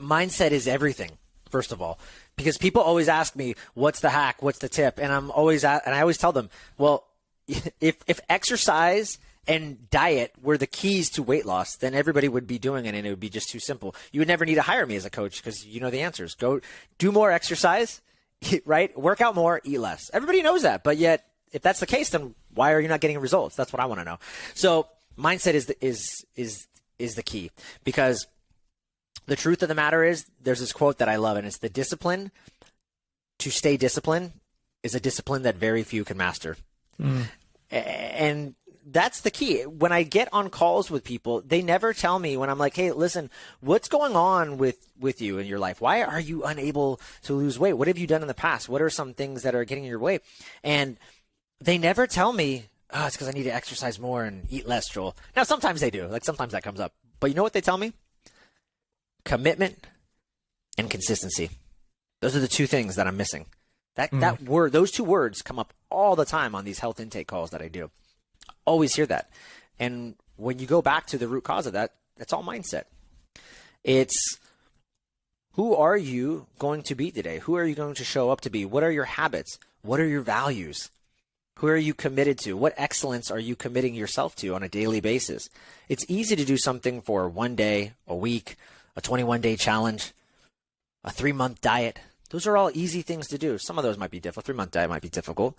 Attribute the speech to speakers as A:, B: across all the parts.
A: mindset is everything, first of all, because people always ask me, what's the hack? What's the tip? And I always tell them, well, if exercise and diet were the keys to weight loss, then everybody would be doing it and it would be just too simple. You would never need to hire me as a coach because you know the answers. Go do more exercise, right? Work out more, eat less. Everybody knows that. But yet, if that's the case, then why are you not getting results? That's what I want to know. So mindset is the key, because the truth of the matter is there's this quote that I love, and it's the discipline to stay disciplined is a discipline that very few can master. And that's the key. When I get on calls with people, they never tell me when I'm like, hey, listen, what's going on with you in your life? Why are you unable to lose weight? What have you done in the past? What are some things that are getting in your way? And they never tell me, oh, it's because I need to exercise more and eat less, Joel. Now, sometimes they do. Like sometimes that comes up. But you know what they tell me? Commitment and consistency. Those are the two things that I'm missing. That word, those two words come up all the time on these health intake calls that I do. Always hear that. And when you go back to the root cause of that, it's all mindset. It's who are you going to be today? Who are you going to show up to be? What are your habits? What are your values? Who are you committed to? What excellence are you committing yourself to on a daily basis? It's easy to do something for 1 day, a week, a 21-day challenge, a 3-month diet. Those are all easy things to do. Some of those might be difficult. 3-month diet might be difficult.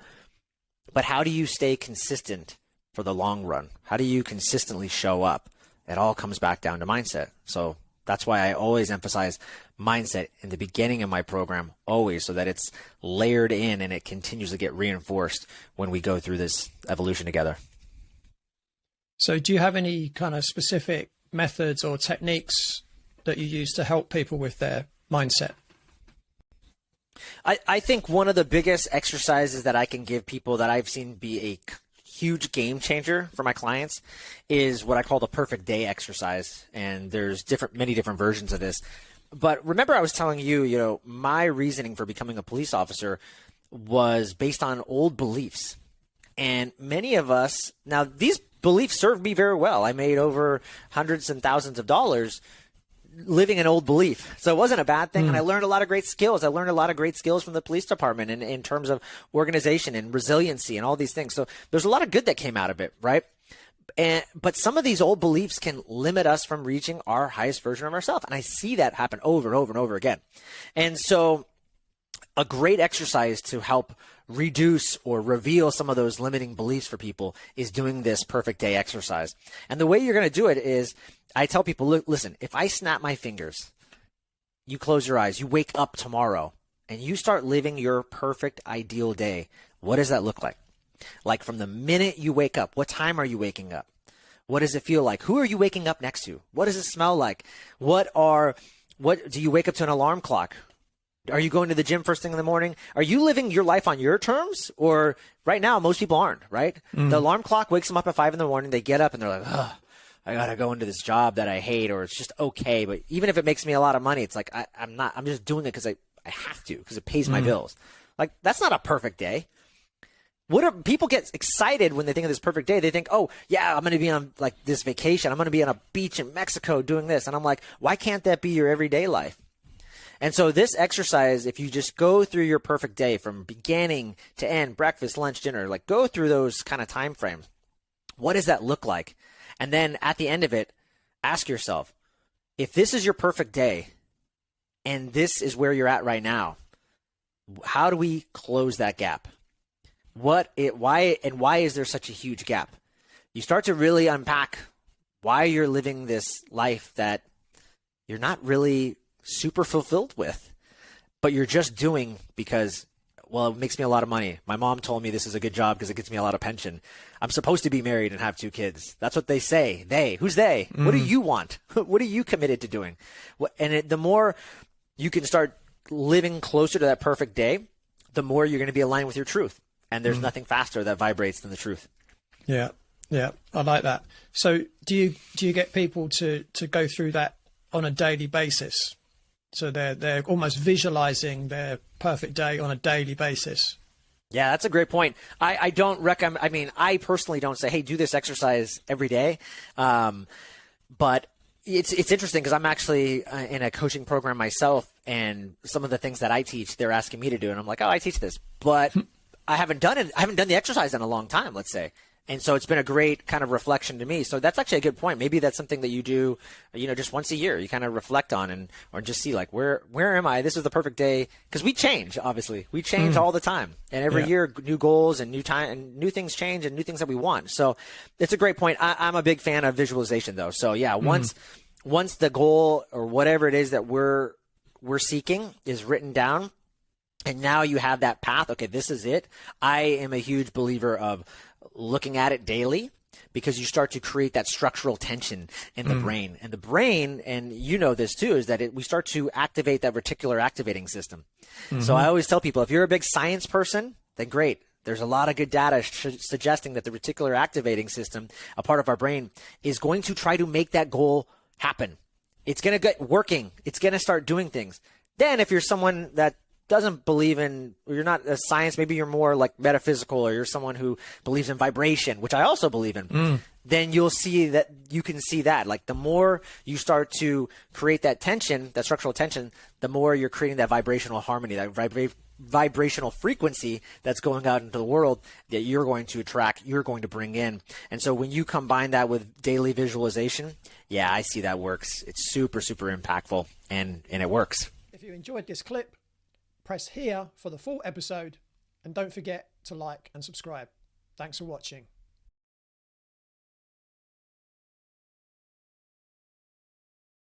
A: But how do you stay consistent for the long run? How do you consistently show up? It all comes back down to mindset. So that's why I always emphasize mindset in the beginning of my program, always, so that it's layered in and it continues to get reinforced when we go through this evolution together.
B: So do you have any kind of specific methods or techniques that you use to help people with their mindset?
A: I think one of the biggest exercises that I can give people that I've seen be a huge game changer for my clients is what I call the perfect day exercise. And there's many different versions of this. But remember, I was telling you, my reasoning for becoming a police officer was based on old beliefs. And many of us, now these beliefs served me very well. I made over hundreds and thousands of dollars living an old belief. So it wasn't a bad thing. And I learned a lot of great skills. I learned a lot of great skills from the police department in terms of organization and resiliency and all these things. So there's a lot of good that came out of it, right? But some of these old beliefs can limit us from reaching our highest version of ourselves. And I see that happen over and over and over again. And so a great exercise to help reduce or reveal some of those limiting beliefs for people is doing this perfect day exercise. And the way you're going to do it is I tell people, look, listen, if I snap my fingers, you close your eyes, you wake up tomorrow and you start living your perfect ideal day, what does that look like? Like from the minute you wake up, what time are you waking up? What does it feel like? Who are you waking up next to? What does it smell like? What do you wake up to an alarm clock? Are you going to the gym first thing in the morning? Are you living your life on your terms? Or right now, most people aren't, right? The alarm clock wakes them up at 5 in the morning. They get up and they're like, oh, I got to go into this job that I hate, or it's just okay. But even if it makes me a lot of money, it's like, I'm just doing it because I have to, because it pays my bills. Like, that's not a perfect day. People get excited when they think of this perfect day? They think, oh, yeah, I'm going to be on like this vacation. I'm going to be on a beach in Mexico doing this. And I'm like, why can't that be your everyday life? And so this exercise, if you just go through your perfect day from beginning to end, breakfast, lunch, dinner, like go through those kind of time frames, what does that look like? And then at the end of it, ask yourself, if this is your perfect day and this is where you're at right now, how do we close that gap? Why is there such a huge gap? You start to really unpack why you're living this life that you're not really super fulfilled with, but you're just doing because, well, it makes me a lot of money. My mom told me this is a good job because it gets me a lot of pension. I'm supposed to be married and have 2 kids. That's what they say. Who's they? What do you want? What are you committed to doing? The more you can start living closer to that perfect day, the more you're going to be aligned with your truth. And there's nothing faster that vibrates than the truth.
B: Yeah. I like that. So do you get people to go through that on a daily basis? So they're almost visualizing their perfect day on a daily basis.
A: Yeah, that's a great point. I don't recommend, I personally don't say, hey, do this exercise every day. But It's interesting because I'm actually in a coaching program myself, and some of the things that I teach, they're asking me to do, and I'm like, oh, I teach this, but I haven't done it. I haven't done the exercise in a long time, let's say. And so it's been a great kind of reflection to me. So that's actually a good point. Maybe that's something that you do, just once a year. You kind of reflect on or just see like, where am I? This is the perfect day. Because we change, obviously. We change all the time. And every year, new goals and new time and new things change and new things that we want. So it's a great point. I'm a big fan of visualization, though. So yeah, once the goal or whatever it is that we're seeking is written down, and now you have that path. Okay, this is it. I am a huge believer of looking at it daily, because you start to create that structural tension in the brain. And the brain, and you know this too, is that we start to activate that reticular activating system. So I always tell people, if you're a big science person, then great. There's a lot of good data suggesting that the reticular activating system, a part of our brain, is going to try to make that goal happen. It's going to get working. It's going to start doing things. Then if you're someone that doesn't believe in, or you're not a science, maybe you're more like metaphysical, or you're someone who believes in vibration, which I also believe in, then you'll see that you can see that. Like the more you start to create that tension, that structural tension, the more you're creating that vibrational harmony, that vibrational frequency that's going out into the world that you're going to attract, you're going to bring in. And so when you combine that with daily visualization, yeah, I see that works. It's super, super impactful, and it works.
B: If you enjoyed this clip, press here for the full episode, and don't forget to like and subscribe. Thanks for watching.